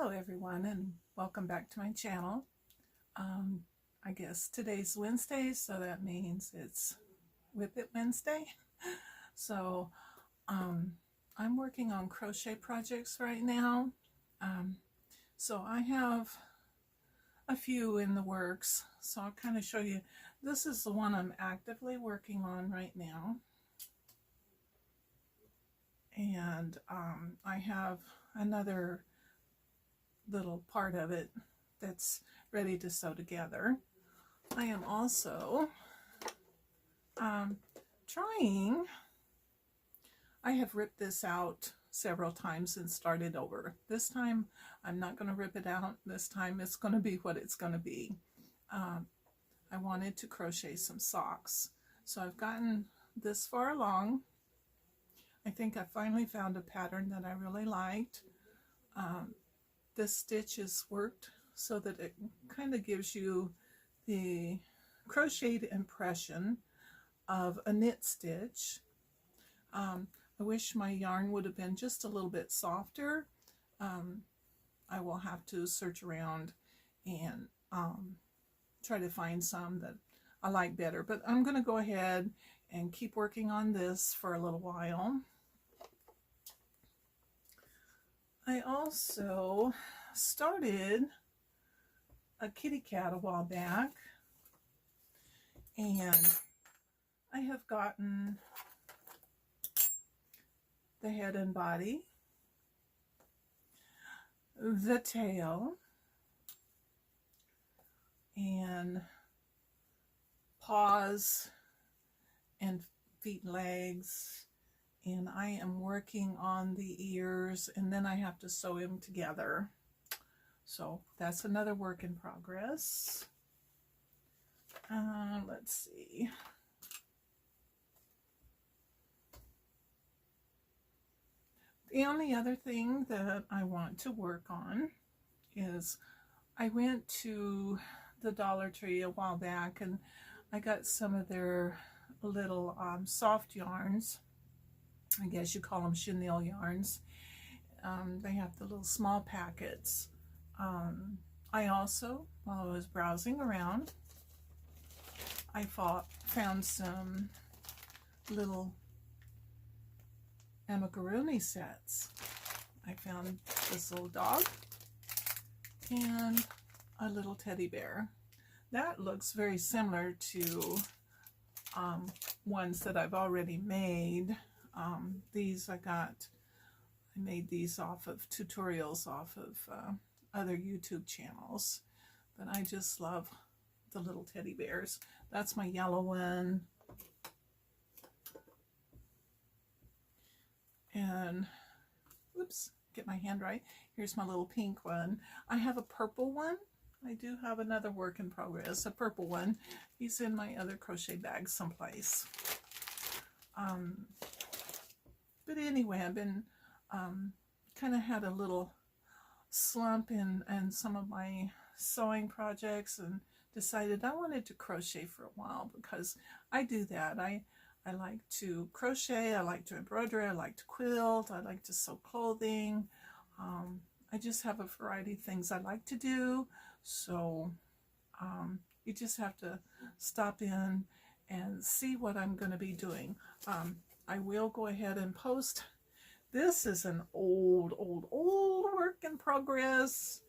Hello everyone and welcome back to my channel. I guess today's Wednesday, so that means it's Whip It Wednesday. So I'm working on crochet projects right now. So I have a few in the works, so I'll kind of show you. This is the one I'm actively working on right now. And I have another little part of it that's ready to sew together. I am also trying. I have ripped this out several times and started over. This time I'm not going to rip it out. This time it's going to be what it's going to be. I wanted to crochet some socks, so I've gotten this far along. I think I finally found a pattern that I really liked. This stitch is worked so that it kind of gives you the crocheted impression of a knit stitch. I wish my yarn would have been just a little bit softer. I will have to search around and try to find some that I like better, but I'm going to go ahead and keep working on this for a little while. I also started a kitty cat a while back, and I have gotten the head and body, the tail, and paws and feet and legs. And I am working on the ears, and then I have to sew them together. So that's another work in progress. Let's see. The only other thing that I want to work on is I went to the Dollar Tree a while back, and I got some of their little soft yarns. I guess you call them chenille yarns. They have the little small packets. I also, while I was browsing around, I found some little amigurumi sets. I found this little dog and a little teddy bear. That looks very similar to ones that I've already made. These I made these off of tutorials off of other YouTube channels, but I just love the little teddy bears. That's my yellow one, and oops, get my hand right. Here's my little pink one. I have a purple one. I do have another work in progress, a purple one. He's in my other crochet bag someplace. But anyway, I've been kind of had a little slump in some of my sewing projects, and decided I wanted to crochet for a while, because I do that. I like to crochet, I like to embroider, I like to quilt, I like to sew clothing. I just have a variety of things I like to do. So you just have to stop in and see what I'm going to be doing. I will go ahead and post. This is an old work in progress,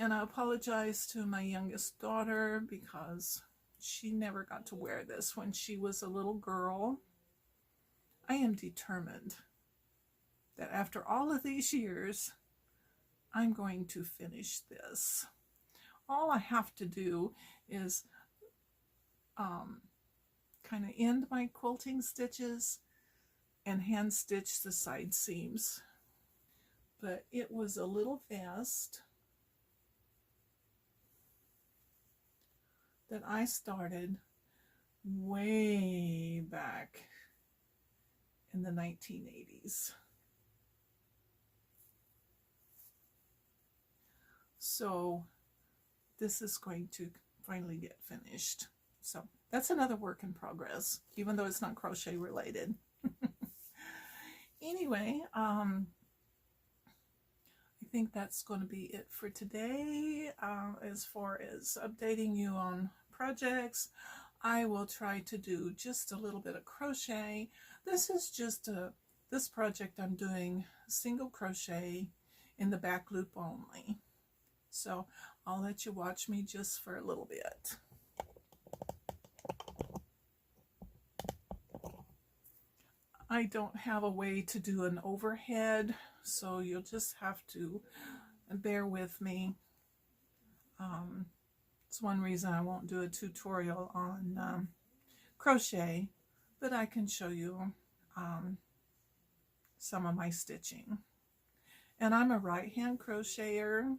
and I apologize to my youngest daughter because she never got to wear this when she was a little girl. I am determined that after all of these years, I'm going to finish this. All I have to do is kind of end my quilting stitches and hand stitch the side seams. But it was a little vest that I started way back in the 1980s. So this is going to finally get finished. So that's another work in progress, even though it's not crochet related. Anyway, I think that's going to be it for today. As far as updating you on projects, I will try to do just a little bit of crochet. This is just this project I'm doing single crochet in the back loop only. So I'll let you watch me just for a little bit. I don't have a way to do an overhead, so you'll just have to bear with me. It's one reason I won't do a tutorial on crochet, but I can show you some of my stitching. And I'm a right-hand crocheter.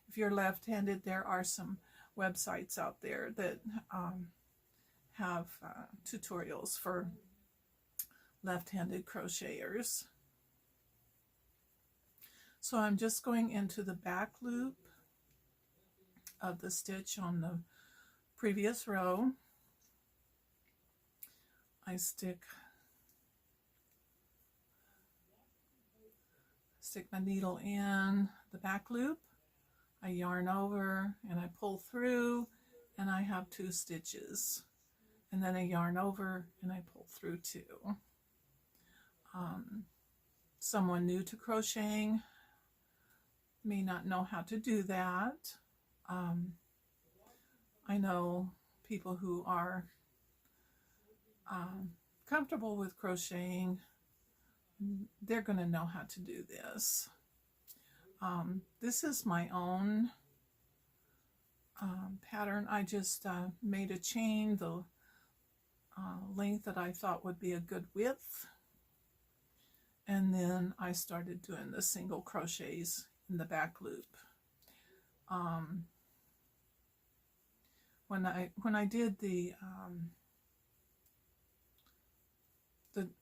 If you're left-handed, there are some websites out there that have tutorials for left-handed crocheters. So I'm just going into the back loop of the stitch on the previous row. I stick my needle in the back loop, I yarn over and I pull through, and I have 2 stitches, and then I yarn over and I pull through 2. Someone new to crocheting may not know how to do that. I know people who are comfortable with crocheting, they're going to know how to do this. This is my own pattern. I just made a chain the length that I thought would be a good width, and then I started doing the single crochets in the back loop. When I did the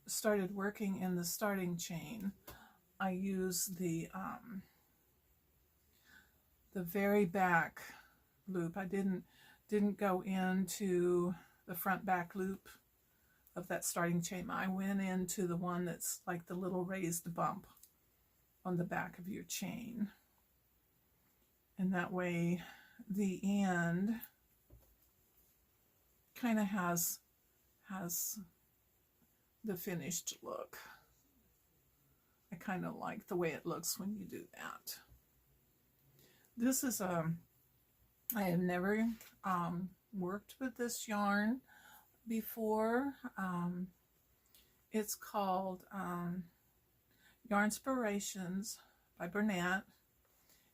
started working in the starting chain, I used the very back loop. I didn't go into the front back loop of that starting chain. I went into the one that's like the little raised bump on the back of your chain, and that way the end kind of has the finished look. I kind of like the way it looks when you do that. This is I have never worked with this yarn before. It's called Yarnspirations by Bernat,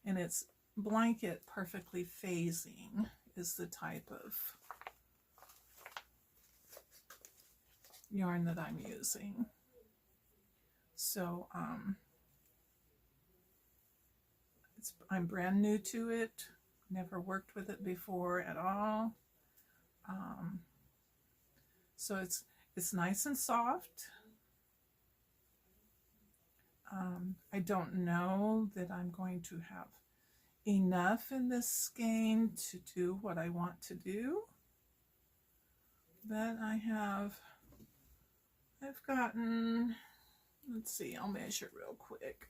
and it's Blanket Perfectly Phasing is the type of yarn that I'm using. So I'm brand new to it, never worked with it before at all. So it's nice and soft. I don't know that I'm going to have enough in this skein to do what I want to do, but I've gotten, let's see, I'll measure real quick.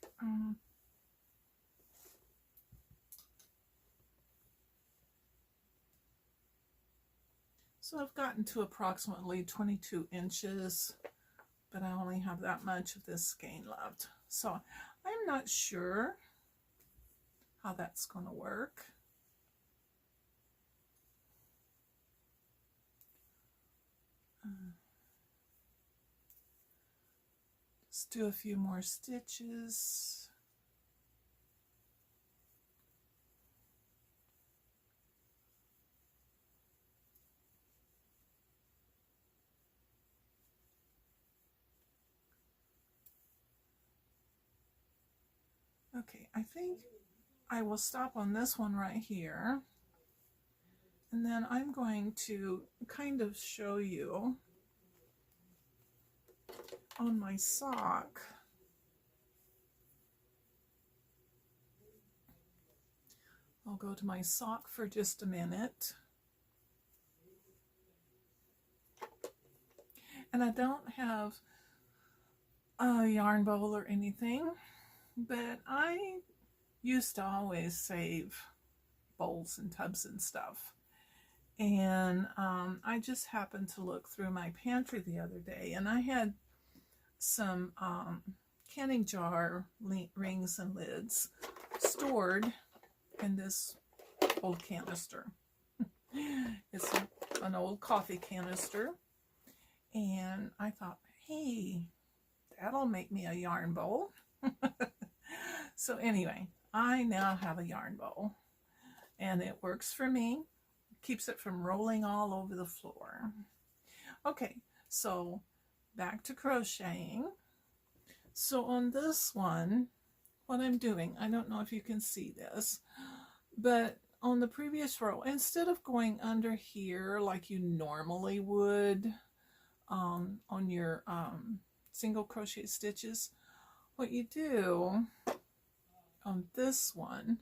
So I've gotten to approximately 22 inches, but I only have that much of this skein left. So I'm not sure how that's going to work. Just do a few more stitches. Okay, I think I will stop on this one right here, and then I'm going to kind of show you on my sock. I'll go to my sock for just a minute. And I don't have a yarn bowl or anything but I used to always save bowls and tubs and stuff. And I just happened to look through my pantry the other day, and I had some canning jar rings and lids stored in this old canister. It's an old coffee canister, and I thought, hey, that'll make me a yarn bowl. So anyway, I now have a yarn bowl, and it works for me. Keeps it from rolling all over the floor. Okay, so back to crocheting. So on this one, what I'm doing, I don't know if you can see this, but on the previous row, instead of going under here like you normally would on your single crochet stitches, what you do on this one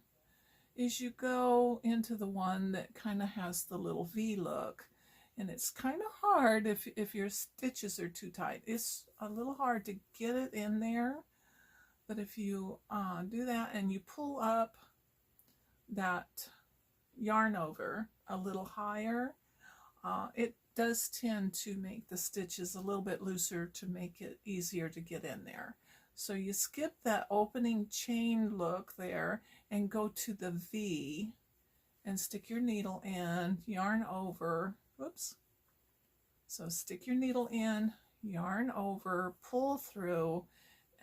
is you go into the one that kind of has the little V look, and it's kind of hard if your stitches are too tight. It's a little hard to get it in there, but if you do that and you pull up that yarn over a little higher, it does tend to make the stitches a little bit looser to make it easier to get in there. So you skip that opening chain look there and go to the V and stick your needle in, yarn over, whoops. So stick your needle in, yarn over, pull through,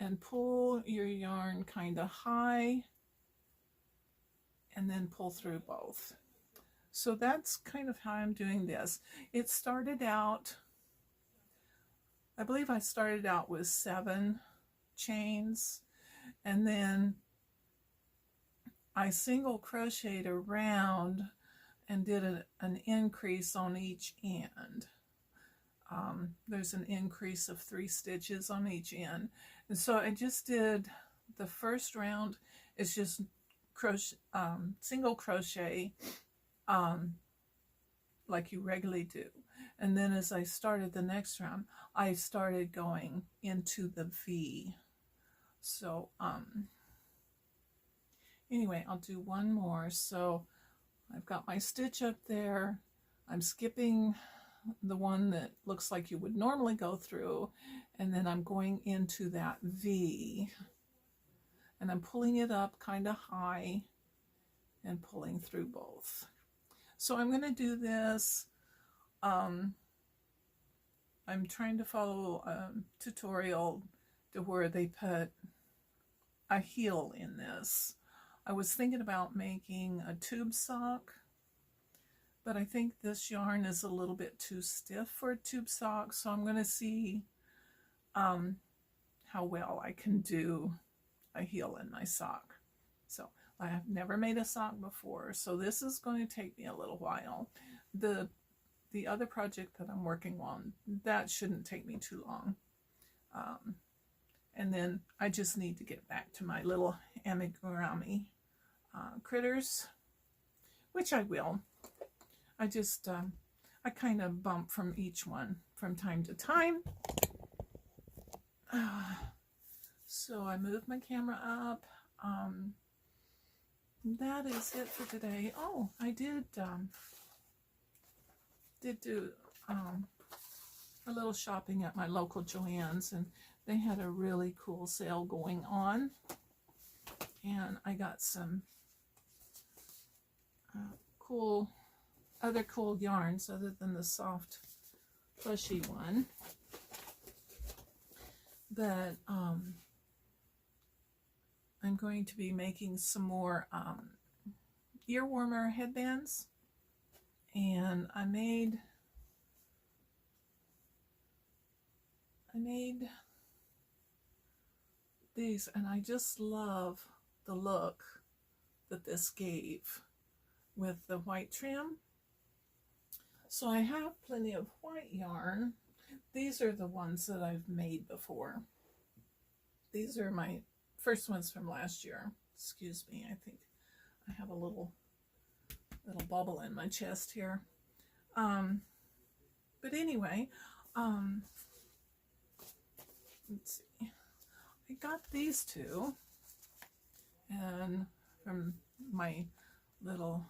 and pull your yarn kind of high, and then pull through both. So that's kind of how I'm doing this. It started out, I believe I started out with 7 chains, and then I single crocheted around and did an increase on each end. There's an increase of 3 stitches on each end, and so I just did the first round. It's just crochet, single crochet like you regularly do, and then as I started the next round, I started going into the V. So anyway, I'll do one more. So I've got my stitch up there. I'm skipping the one that looks like you would normally go through, and then I'm going into that V, and I'm pulling it up kind of high and pulling through both. So I'm going to do this. I'm trying to follow a tutorial to where they put a heel in this. I was thinking about making a tube sock, but I think this yarn is a little bit too stiff for a tube sock, so I'm going to see how well I can do a heel in my sock. So I have never made a sock before, so this is going to take me a little while. The other project that I'm working on, that shouldn't take me too long. And then I just need to get back to my little amigurumi critters, which I will. I just, I kind of bump from each one from time to time. So I moved my camera up. That is it for today. Oh, I did do a little shopping at my local Joann's, and they had a really cool sale going on, and I got some other cool yarns other than the soft plushy one. But I'm going to be making some more ear warmer headbands, and I made these, and I just love the look that this gave with the white trim. So I have plenty of white yarn. These are the ones that I've made before. These are my first ones from last year. Excuse me, I think I have a little bubble in my chest here. But anyway, let's see. I got these two, and from my little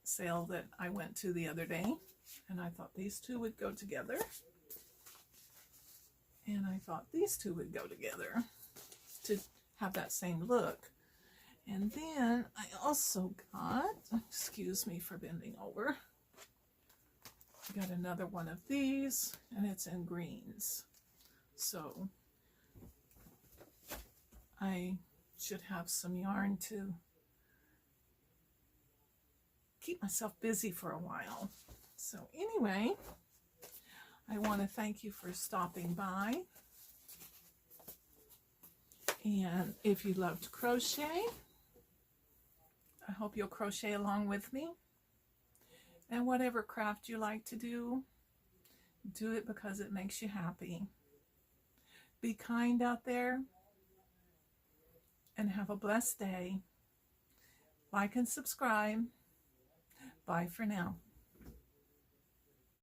sale that I went to the other day, and I thought these two would go together, and I thought these two would go together to have that same look. And then I also got, excuse me for bending over, I got another one of these, and it's in greens. So I should have some yarn to keep myself busy for a while. So anyway, I want to thank you for stopping by. And if you love to crochet, I hope you'll crochet along with me. And whatever craft you like to do it because it makes you happy. Be kind out there and have a blessed day. Like and subscribe. Bye for now.